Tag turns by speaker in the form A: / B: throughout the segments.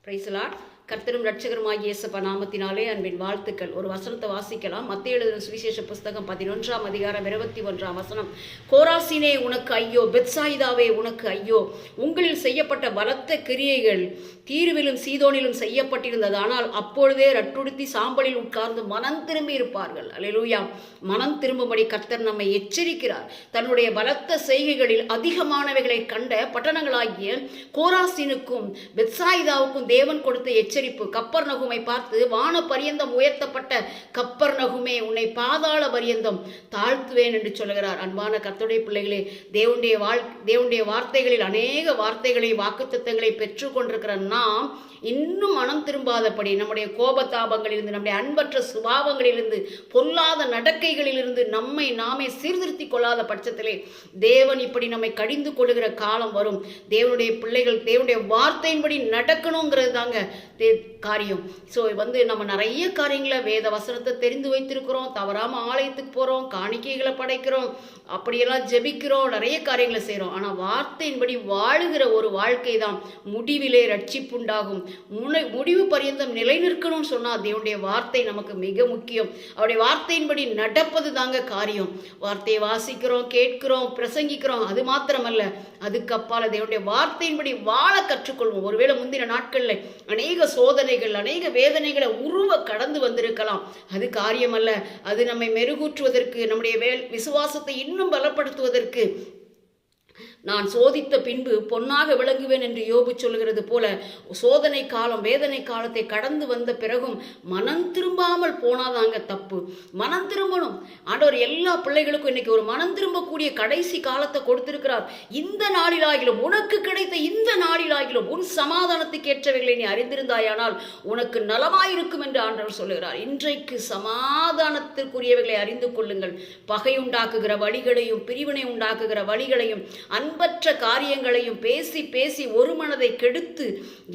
A: Praise the Lord. கர்த்தரும் ரட்சகருமாகிய இயேசப்பா நாமத்தினாலே அன்பின் வாழ்த்துக்கள். ஒரு வசனத்தை வாசிக்கலாம். மத்தேயு எழுதின சுவிசேஷ புஸ்தகம் 11ஆம் அதிகாரம் 21ஆம் வசனம். கோராசினே உனக்கு ஐயோ, பெத்சாயிதாவே உனக்கு ஐயோ, உங்களில் செய்யப்பட்ட பலத்த கிரியைகள் தீருவிலும் சீதோனிலும் செய்யப்பட்டிருந்தது. ஆனால் அப்பொழுதே ரட்டுடுத்தி சாம்பலில் உட்கார்ந்து மனம் திரும்பி இருப்பார்கள். அல்லேலூயா. மனம் திரும்பும்படி கர்த்தர் நம்மை எச்சரிக்கிறார். தன்னுடைய பலத்த செய்கைகளில் அதிகமானவைகளை கண்ட பட்டணங்களாகிய கோராசினுக்கும் பெத்சாயிதாவுக்கும் தேவன் கொடுத்த எச்சரிப்பு. கப்பர்நகுமை பார்த்து, வான பரியந்தம் உயர்த்தப்பட்ட கப்பர்நகுமே, உன்னை பாதாள பரியந்தம் தாழ்த்துவேன் என்று சொல்கிறார். அன்பான கர்த்தருடைய பிள்ளைகளே, தேவனுடைய வார்த்தைகளில் அநேக வார்த்தைகளை வாக்குத்தத்தங்களை பெற்றுக் கொண்டிருக்கிற நாம் இன்னும் மனம் திரும்பாதபடி நம்முடைய கோபதாபங்களிலிருந்து, நம்முடைய அன்பற்ற சுபாவங்களிலிருந்து, பொல்லாத நடக்கைகளிலிருந்து நம்மை நாமே சீர்திருத்திக் கொள்ளாத பட்சத்திலே தேவன் இப்படி நம்மை கடிந்து கொள்ளுகிற காலம் வரும். தேவனுடைய பிள்ளைகள் தேவனுடைய வார்த்தையின்படி நடக்கணுங்கிறது தாங்க காரியம். ஸோ நம்ம நிறைய காரியங்களை வேத வசனத்தை தெரிந்து வைத்திருக்கிறோம், தவறாமல் ஆலயத்துக்கு போகிறோம், காணிக்கைகளை படைக்கிறோம், அப்படியெல்லாம் ஜெபிக்கிறோம், நிறைய காரியங்களை செய்கிறோம். ஆனால் வார்த்தையின்படி வாழுகிற ஒரு வாழ்க்கை தான் முடிவிலே ரட்சிப்புண்டாகும். முடிவு பரியந்தம் நிலை நிற்கணும்னு சொன்னால் தேவனுடைய வார்த்தை நமக்கு மிக முக்கியம். அவருடைய வார்த்தையின்படி நடப்பது தாங்க காரியம். வார்த்தையை வாசிக்கிறோம், கேட்கிறோம், பிரசங்கிக்கிறோம், அது மாத்திரமல்ல, அதுக்கு அப்பால தேவனுடைய வார்த்தையின்படி வாழ கற்றுக்கொள்வோம். ஒருவேளை முந்தின நாட்களில் அநேக சோதனைகள், அநேக வேதனைகளை கடந்து வந்திருக்கலாம். அது காரியமல்ல. அது நம்மை மெருகூற்றுவதற்கு, நம்முடைய விசுவாசத்தை இன்னும் பலப்படுத்துவதற்கு, நான் சோதித்த பின்பு பொன்னாக விளங்குவேன் என்று யோபு சொல்லுகிறது போல, சோதனை காலம், வேதனை காலத்தை கடந்து வந்த பிறகும் மனம் திரும்பாமல் போனாதாங்க தப்பு. மனம் திரும்பணும். ஆண்டவர் எல்லா பிள்ளைகளுக்கும் இன்னைக்கு ஒரு மனம் திரும்பக்கூடிய கடைசி காலத்தை கொடுத்திருக்கிறார். இந்த நாளிலாகிலும், உனக்கு கிடைத்த இந்த நாளிலாகிலும் உன் சமாதானத்துக்கு ஏற்றவைகளை நீ அறிந்திருந்தாயானால் உனக்கு நலமாயிருக்கும் என்று ஆண்டவர் சொல்லுகிறார். இன்றைக்கு சமாதானத்திற்குரியவைகளை அறிந்து கொள்ளுங்கள். பகை உண்டாக்குகிற வழிகளையும், பிரிவினை உண்டாக்குகிற வழிகளையும், அன்பற்ற காரியங்களையும் பேசி பேசி ஒரு மனதை கெடுத்து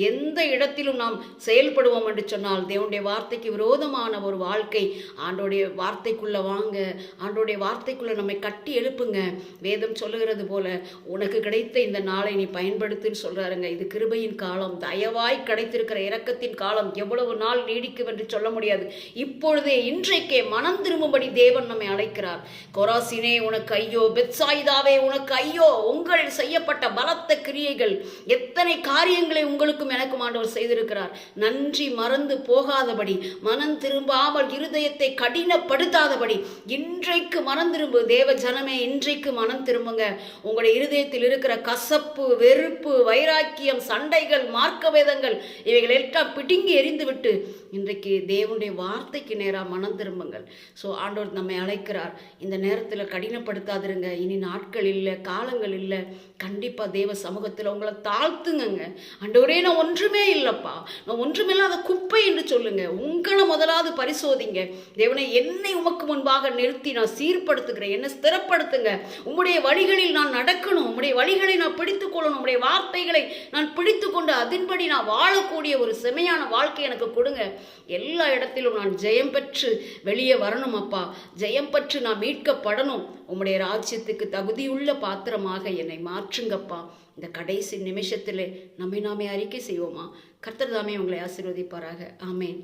A: எந்த இடத்திலும் நாம் செயல்படுவோம் என்று சொன்னால் தேவனுடைய வார்த்தைக்கு விரோதமான ஒரு வாழ்க்கை. ஆண்டோடைய வார்த்தைக்குள்ள வாங்க, ஆண்டோடைய வார்த்தைக்குள்ள நம்மை கட்டி எழுப்புங்க. வேதம் சொல்லுகிறது போல உனக்கு கிடைத்த இந்த நாளை நீ பயன்படுத்துன்னு சொல்றாருங்க. இது கிருபையின் காலம், தயவாய் கிடைத்திருக்கிற இரக்கத்தின் காலம். எவ்வளவு நாள் நீடிக்கும் என்று சொல்ல முடியாது. இப்பொழுதே, இன்றைக்கே மனம் திரும்பும்படி தேவன் நம்மை அழைக்கிறார். கொராசினே உனக்கு ஐயோ, பெத்சாயிதாவே உனக்கு ஐயோ, உங்களில் செய்யப்பட்ட பலத்த கிரியைகள், எத்தனை காரியங்களை உங்களுக்கும் எனக்கும் ஆண்டவர் செய்திருக்கிறார். நன்றி மறந்து போகாதபடி, மனம் திரும்பாமல் இருதயத்தை கடினப்படுத்தாதபடி இன்றைக்கு மனம் திரும்பு. தேவ ஜனமே, இன்றைக்கு மனம் திரும்புங்க. உங்களுடைய இருதயத்தில் இருக்கிற கசப்பு, வெறுப்பு, வைராக்கியம், சண்டைகள், மார்க்க வேதங்கள், இவைகள் எல்லாம் பிடுங்கி எறிந்துவிட்டு இன்றைக்கு தேவனுடைய வார்த்தைக்கு நேராக மனம் திரும்புங்கள். ஸோ ஆண்டவர் நம்மை அழைக்கிறார். இந்த நேரத்தில் கடினப்படுத்தாதிருங்க. இனி நாட்கள் இல்லை, காலங்கள் இல்லை. கண்டிப்பாக தேவ சமூகத்தில் உங்களை தாழ்த்துங்க. ஆண்டவரே, நான் ஒன்றுமே இல்லைப்பா, நான் ஒன்றுமே இல்லாத குப்பை என்று சொல்லுங்க. உங்களை முதலாவது பரிசோதிங்க. தேவனை, என்னை உமக்கு முன்பாக நிறுத்தி நான் சீர்படுத்துகிறேன், என்னை ஸ்திரப்படுத்துங்க. உம்முடைய வழிகளில் நான் நடக்கணும், உம்முடைய வழிகளை நான் பிடித்துக் கொள்ளணும், உம்முடைய வார்த்தைகளை நான் பிடித்து கொண்டு அதன்படி நான் வாழக்கூடிய ஒரு செமையான வாழ்க்கை எனக்கு கொடுங்க. எல்லா இடத்திலும் நான் ஜெயம் பெற்று வெளியே வரணும் அப்பா. ஜெயம் பெற்று நான் மீட்கப்படணும். உம்முடைய ராஜ்யத்துக்கு தகுதியுள்ள பாத்திரமாக என்னை மாற்றுங்கப்பா. இந்த கடைசி நிமிஷத்திலே நம்மை நாமே அறிக்கை செய்வோமா? கர்த்தர் தாமே உங்களை ஆசீர்வதிப்பாராக. ஆமேன்.